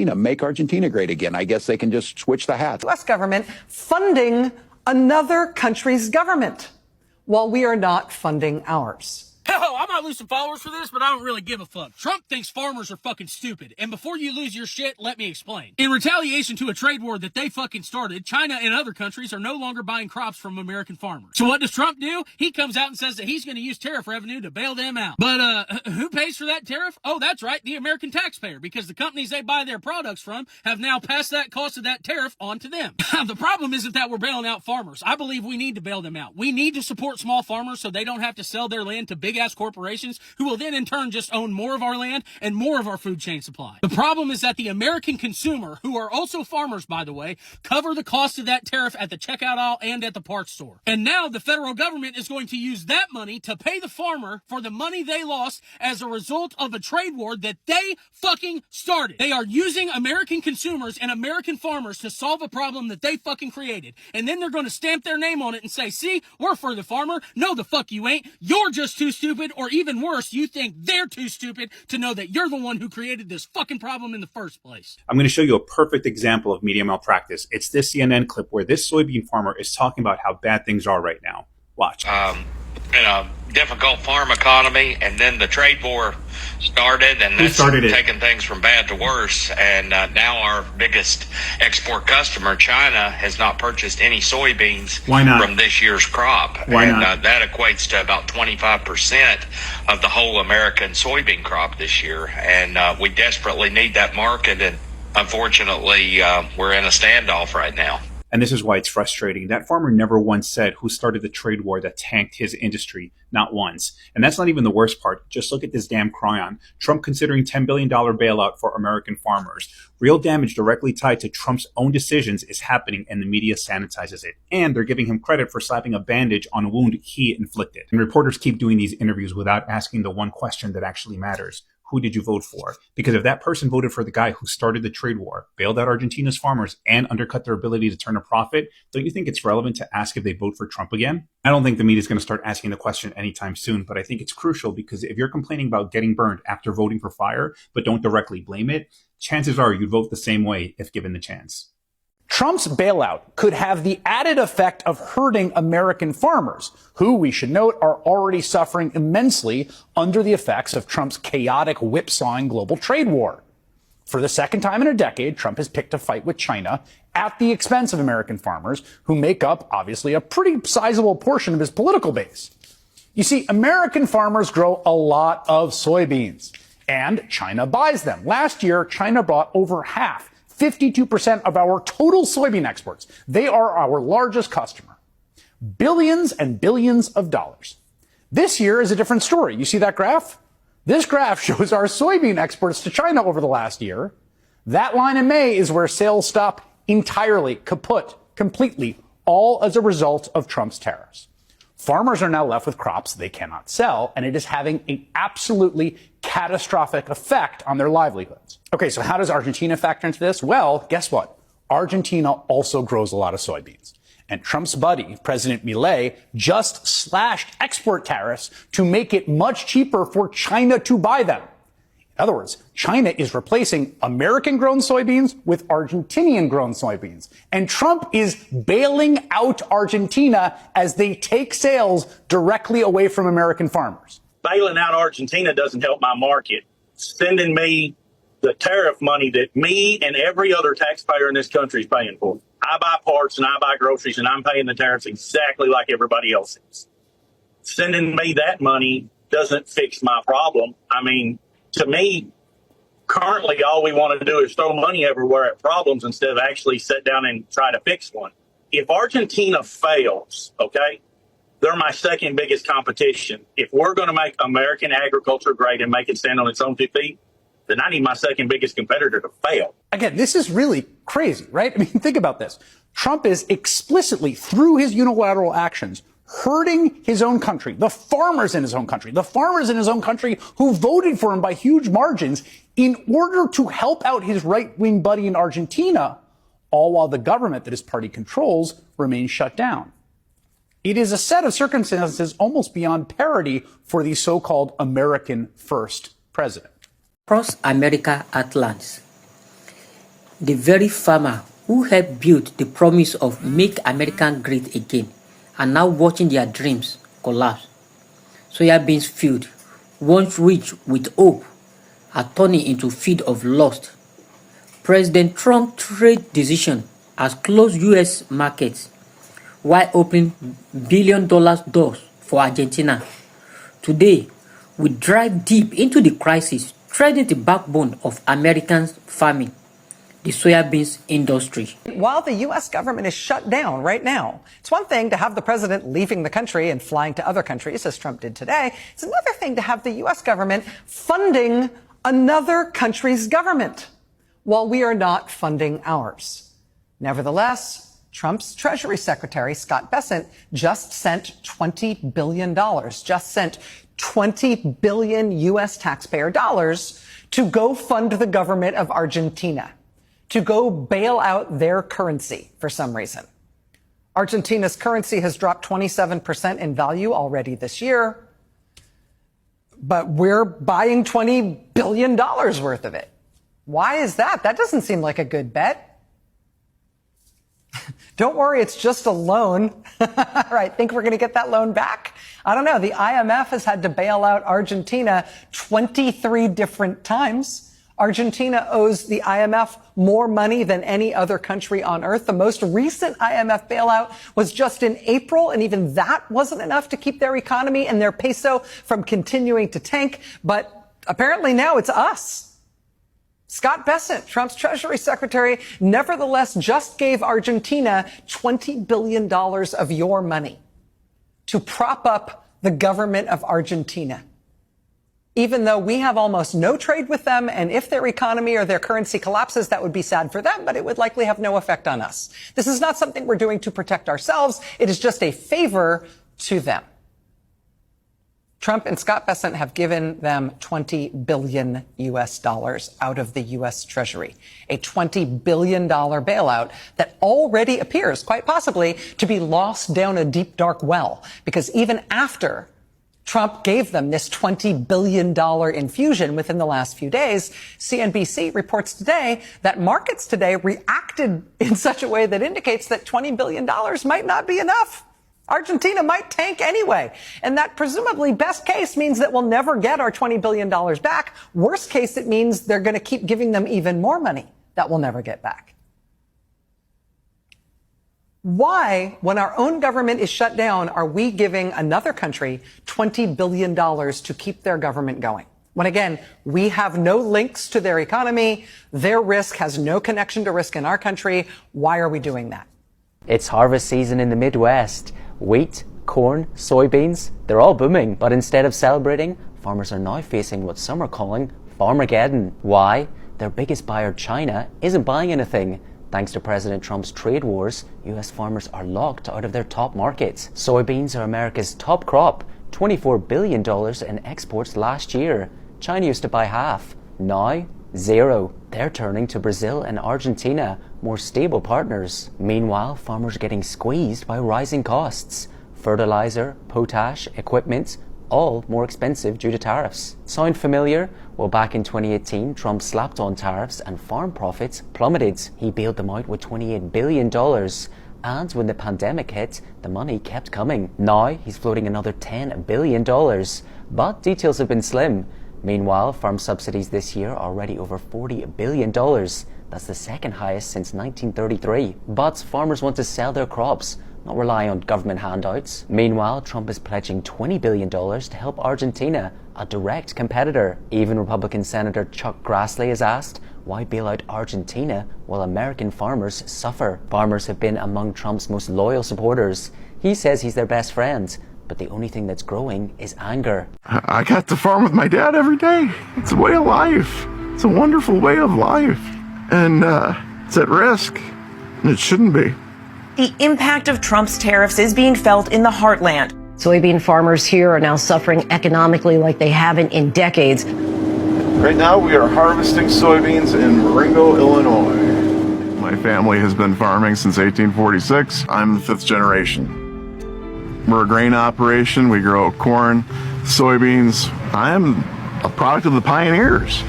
Make Argentina great again. I guess they can just switch the hats. U.S. government funding another country's government while we are not funding ours. Hell, I might lose some followers for this, but I don't really give a fuck. Trump thinks farmers are fucking stupid. And before you lose your shit, let me explain. In retaliation to a trade war that they fucking started, China and other countries are no longer buying crops from American farmers. So what does Trump do? He comes out and says that he's going to use tariff revenue to bail them out. But who pays for that tariff? Oh, that's right, the American taxpayer, because the companies they buy their products from have now passed that cost of that tariff on to them. The problem isn't that we're bailing out farmers. I believe we need to bail them out. We need to support small farmers so they don't have to sell their land to big-ass corporations who will then in turn just own more of our land and more of our food chain supply. The problem is that the American consumer, who are also farmers by the way, cover the cost of that tariff at the checkout aisle and at the parts store. And now the federal government is going to use that money to pay the farmer for the money they lost as a result of a trade war that they fucking started. They are using American consumers and American farmers to solve a problem that they fucking created. And then they're going to stamp their name on it and say, see, we're for the farmer. No, the fuck you ain't. You're just too stupid, or even worse, you think they're too stupid to know that you're the one who created this fucking problem in the first place. I'm going to show you a perfect example of media malpractice. It's this CNN clip where this soybean farmer is talking about how bad things are right now. Watch. In a difficult farm economy, and then the trade war started, and that's taken things from bad to worse. And now our biggest export customer, China, has not purchased any soybeans from this year's crop. That equates to about 25% of the whole American soybean crop this year. And we desperately need that market, and unfortunately, we're in a standoff right now. And this is why it's frustrating. That farmer never once said who started the trade war that tanked his industry. Not once. And that's not even the worst part. Just look at this damn cryon. Trump considering $10 billion bailout for American farmers. Real damage directly tied to Trump's own decisions is happening, and the media sanitizes it. And they're giving him credit for slapping a bandage on a wound he inflicted. And reporters keep doing these interviews without asking the one question that actually matters. Who did you vote for? Because if that person voted for the guy who started the trade war, bailed out Argentina's farmers, and undercut their ability to turn a profit, don't you think it's relevant to ask if they vote for Trump again? I don't think the media is going to start asking the question anytime soon, but I think it's crucial because if you're complaining about getting burned after voting for fire, but don't directly blame it, chances are you'd vote the same way if given the chance. Trump's bailout could have the added effect of hurting American farmers, who, we should note, are already suffering immensely under the effects of Trump's chaotic whipsawing global trade war. For the second time in a decade, Trump has picked a fight with China at the expense of American farmers, who make up, obviously, a pretty sizable portion of his political base. You see, American farmers grow a lot of soybeans, and China buys them. Last year, China bought over half, 52% of our total soybean exports. They are our largest customer. Billions and billions of dollars. This year is a different story. You see that graph? This graph shows our soybean exports to China over the last year. That line in May is where sales stop entirely, kaput, completely, all as a result of Trump's tariffs. Farmers are now left with crops they cannot sell, and it is having an absolutely catastrophic effect on their livelihoods. Okay, so how does Argentina factor into this? Well, guess what? Argentina also grows a lot of soybeans. And Trump's buddy, President Milei, just slashed export tariffs to make it much cheaper for China to buy them. In other words, China is replacing American-grown soybeans with Argentinian-grown soybeans. And Trump is bailing out Argentina as they take sales directly away from American farmers. Bailing out Argentina doesn't help my market. Sending me the tariff money that me and every other taxpayer in this country is paying for. I buy parts and I buy groceries, and I'm paying the tariffs exactly like everybody else is. Sending me that money doesn't fix my problem. I mean, to me, currently all we want to do is throw money everywhere at problems instead of actually sit down and try to fix one. If Argentina fails, okay, they're my second biggest competition. If we're going to make American agriculture great and make it stand on its own 2 feet, then I need my second biggest competitor to fail. Again, this is really crazy, right? I mean, think about this. Trump is explicitly, through his unilateral actions, hurting his own country, the farmers in his own country who voted for him by huge margins in order to help out his right-wing buddy in Argentina, all while the government that his party controls remains shut down. It is a set of circumstances almost beyond parody for the so-called American first president. Across America at large, The very farmer who helped build the promise of Make America Great Again are now watching their dreams collapse. Soya beans field, once rich with hope, are turning into field of lust. President Trump's trade decision has closed U.S. markets while opening billion-dollar doors for Argentina. Today, we dive deep into the crisis threatening the backbone of American farming, the soybeans industry. While the U.S. government is shut down right now, it's one thing to have the president leaving the country and flying to other countries, as Trump did today. It's another thing to have the U.S. government funding another country's government while we are not funding ours. Nevertheless, Trump's Treasury Secretary, Scott Bessent, just sent $20 billion, just sent 20 billion U.S. taxpayer dollars to go fund the government of Argentina, to go bail out their currency for some reason. Argentina's currency has dropped 27% in value already this year, but we're buying $20 billion worth of it. Why is that? That doesn't seem like a good bet. Don't worry, it's just a loan. Right, think we're going to get that loan back? I don't know. The IMF has had to bail out Argentina 23 different times. Argentina owes the IMF more money than any other country on earth. The most recent IMF bailout was just in April, and even that wasn't enough to keep their economy and their peso from continuing to tank. But apparently now it's us. Scott Bessent, Trump's Treasury Secretary, nevertheless just gave Argentina $20 billion of your money to prop up the government of Argentina, even though we have almost no trade with them. And if their economy or their currency collapses, that would be sad for them, but it would likely have no effect on us. This is not something we're doing to protect ourselves. It is just a favor to them. Trump and Scott Bessent have given them 20 billion US dollars out of the US Treasury, a $20 billion bailout that already appears, quite possibly, to be lost down a deep, dark well. Because even after Trump gave them this $20 billion infusion within the last few days, CNBC reports today that markets today reacted in such a way that indicates that $20 billion might not be enough. Argentina might tank anyway. And that presumably best case means that we'll never get our $20 billion back. Worst case, it means they're going to keep giving them even more money that we'll never get back. Why, when our own government is shut down, are we giving another country $20 billion to keep their government going? When again, we have no links to their economy, their risk has no connection to risk in our country. Why are we doing that? It's harvest season in the Midwest. Wheat, corn, soybeans, they're all booming. But instead of celebrating, farmers are now facing what some are calling Farmageddon. Why? Their biggest buyer, China, isn't buying anything. Thanks to President Trump's trade wars, US farmers are locked out of their top markets. Soybeans are America's top crop, $24 billion in exports last year. China used to buy half. Now, zero. They're turning to Brazil and Argentina, more stable partners. Meanwhile, farmers are getting squeezed by rising costs. Fertilizer, potash, equipment, all more expensive due to tariffs. Sound familiar? Well, back in 2018, Trump slapped on tariffs and farm profits plummeted. He bailed them out with $28 billion. And when the pandemic hit, the money kept coming. Now, he's floating another $10 billion. But details have been slim. Meanwhile, farm subsidies this year are already over $40 billion. That's the second highest since 1933. But farmers want to sell their crops, not rely on government handouts. Meanwhile, Trump is pledging $20 billion to help Argentina, a direct competitor. Even Republican Senator Chuck Grassley has asked, why bail out Argentina while American farmers suffer? Farmers have been among Trump's most loyal supporters. He says he's their best friend. But the only thing that's growing is anger. I got to farm with my dad every day. It's a way of life. It's a wonderful way of life. And it's at risk. And it shouldn't be. The impact of Trump's tariffs is being felt in the heartland. Soybean farmers here are now suffering economically like they haven't in decades. Right now we are harvesting soybeans in Marengo, Illinois. My family has been farming since 1846. I'm the fifth generation. We're a grain operation. We grow corn, soybeans. I am a product of the pioneers.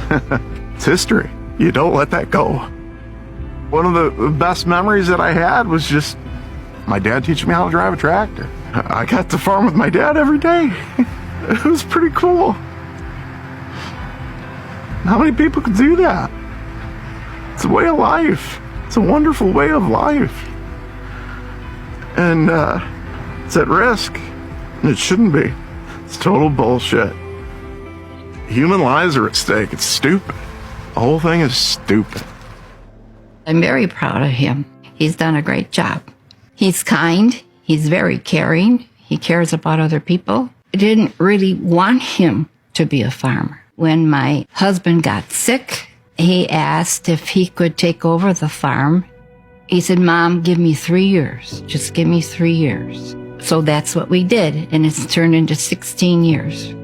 It's history. You don't let that go. One of the best memories that I had was just my dad teaching me how to drive a tractor. I got to farm with my dad every day. It was pretty cool. How many people could do that? It's a way of life. It's a wonderful way of life. And it's at risk. And it shouldn't be. It's total bullshit. Human lives are at stake. It's stupid. The whole thing is stupid. I'm very proud of him. He's done a great job. He's kind. He's very caring. He cares about other people. I didn't really want him to be a farmer. When my husband got sick, he asked if he could take over the farm. He said, "Mom, give me 3 years. Just give me 3 years." So that's what we did, and it's turned into 16 years.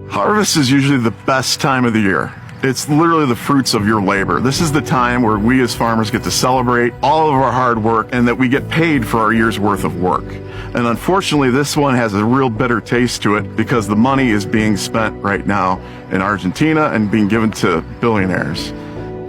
Harvest is usually the best time of the year. It's literally the fruits of your labor. This is the time where we as farmers get to celebrate all of our hard work and that we get paid for our year's worth of work. And unfortunately, this one has a real bitter taste to it because the money is being spent right now in Argentina and being given to billionaires.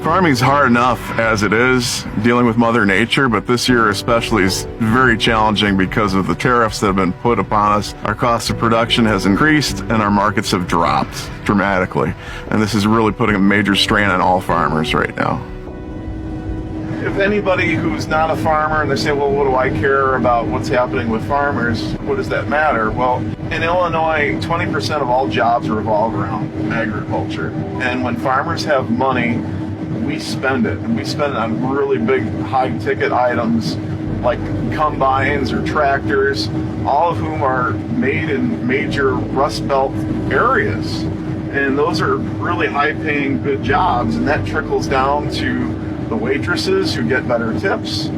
Farming is hard enough as it is, dealing with Mother Nature, but this year especially is very challenging because of the tariffs that have been put upon us. Our cost of production has increased and our markets have dropped dramatically. And this is really putting a major strain on all farmers right now. If anybody who's not a farmer and they say, well, what do I care about what's happening with farmers? What does that matter? Well, in Illinois, 20% of all jobs revolve around agriculture. And when farmers have money, we spend it, and we spend it on really big high-ticket items like combines or tractors, all of whom are made in major Rust Belt areas. And those are really high-paying, good jobs, and that trickles down to the waitresses who get better tips,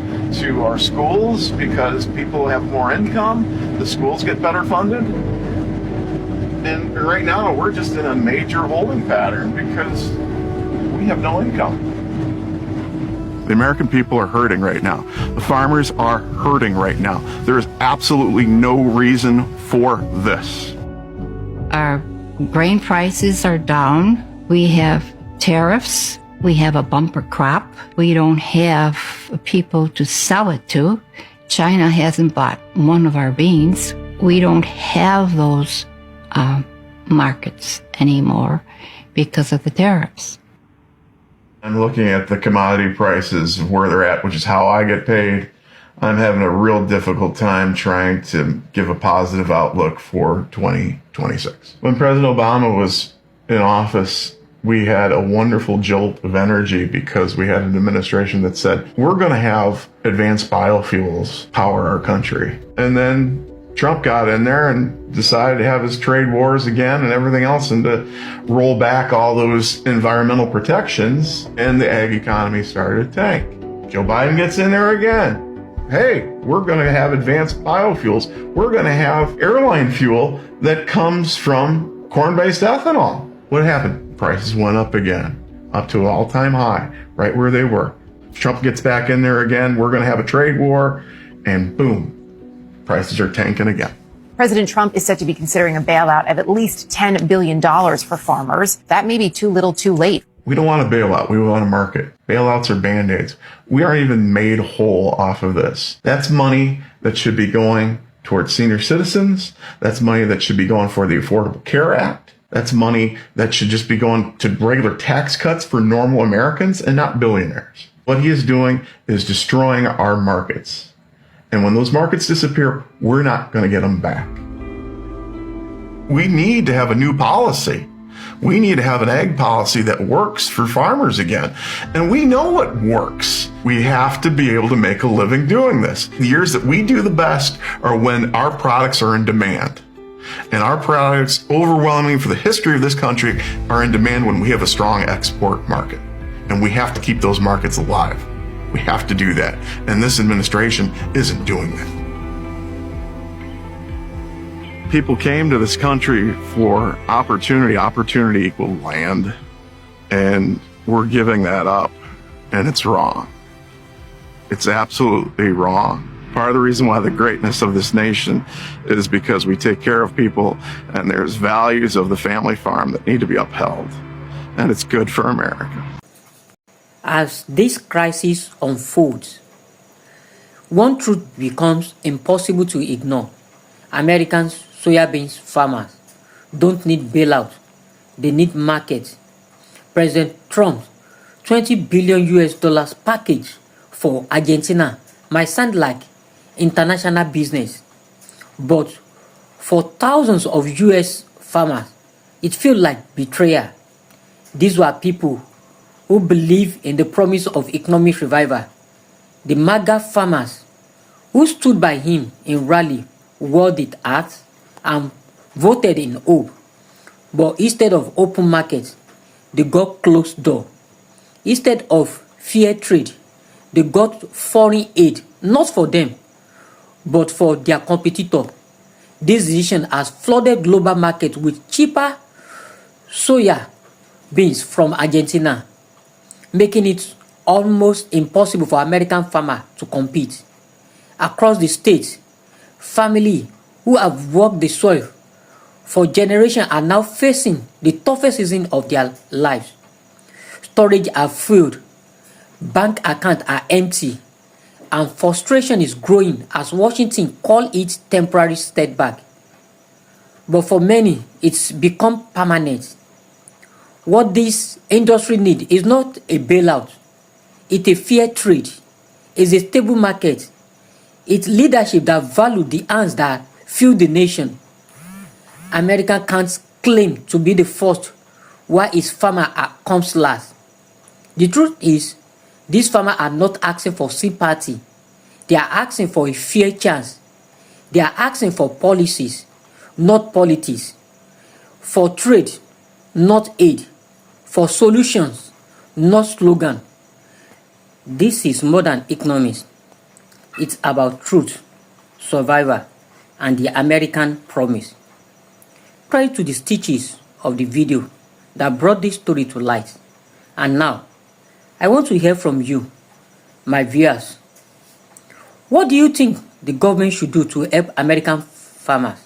to our schools because people have more income, the schools get better funded. And right now, we're just in a major holding pattern because we have no income. The American people are hurting right now. The farmers are hurting right now. There is absolutely no reason for this. Our grain prices are down. We have tariffs. We have a bumper crop. We don't have people to sell it to. China hasn't bought one of our beans. We don't have those markets anymore because of the tariffs. I'm looking at the commodity prices, where they're at, which is how I get paid. I'm having a real difficult time trying to give a positive outlook for 2026. When President Obama was in office, we had a wonderful jolt of energy because we had an administration that said, we're going to have advanced biofuels power our country. And then Trump got in there and decided to have his trade wars again and everything else and to roll back all those environmental protections, and the ag economy started to tank. Joe Biden gets in there again. Hey, we're going to have advanced biofuels. We're going to have airline fuel that comes from corn-based ethanol. What happened? Prices went up again, up to an all-time high, right where they were. If Trump gets back in there again, we're going to have a trade war, and boom, prices are tanking again. President Trump is said to be considering a bailout of at least $10 billion for farmers. That may be too little too late. We don't want a bailout. We want a market. Bailouts are Band-Aids. We aren't even made whole off of this. That's money that should be going towards senior citizens. That's money that should be going for the Affordable Care Act. That's money that should just be going to regular tax cuts for normal Americans and not billionaires. What he is doing is destroying our markets. And when those markets disappear, we're not going to get them back. We need to have a new policy. We need to have an ag policy that works for farmers again. And we know what works. We have to be able to make a living doing this. The years that we do the best are when our products are in demand. And our products, overwhelmingly for the history of this country, are in demand when we have a strong export market. And we have to keep those markets alive. We have to do that. And this administration isn't doing that. People came to this country for opportunity. Opportunity equal land. And we're giving that up. And it's wrong. It's absolutely wrong. Part of the reason why the greatness of this nation is because we take care of people, and there's values of the family farm that need to be upheld. And it's good for America. As this crisis unfolds, one truth becomes impossible to ignore. American soybean farmers don't need bailout. They need markets. President Trump's $20 billion US package for Argentina might sound like international business, but for thousands of US farmers, it feels like betrayal. These were people who believe in the promise of economic revival. The Maga farmers who stood by him in rally, wore it out, and voted in hope. But instead of open markets, they got closed door. Instead of fair trade, they got foreign aid, not for them, but for their competitor. This decision has flooded global market with cheaper soya beans from Argentina, making it almost impossible for American farmers to compete. Across the states, families who have worked the soil for generations are now facing the toughest season of their lives. Storage are filled, bank accounts are empty, and frustration is growing as Washington calls it temporary setback. But for many, it's become permanent. What this industry needs is not a bailout. It's a fair trade. It's a stable market. It's leadership that values the hands that fuel the nation. America can't claim to be the first while its farmer comes last. The truth is, these farmers are not asking for sympathy. They are asking for a fair chance. They are asking for policies, not politics. For trade, not aid. For solutions, not slogan. This is modern economics. It's about truth, survival, and the American promise. Credit to the stitches of the video that brought this story to light. And now, I want to hear from you, my viewers. What do you think the government should do to help American farmers?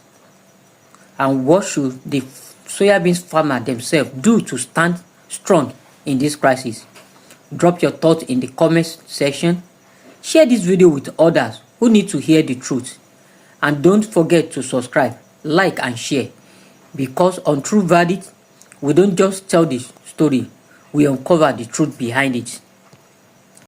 And what should the soybean farmers themselves do to stand strong in this crisis? Drop your thoughts in the comments section. Share this video with others who need to hear the truth. And don't forget to subscribe, like, and share. Because on True Verdict, we don't just tell the story, we uncover the truth behind it.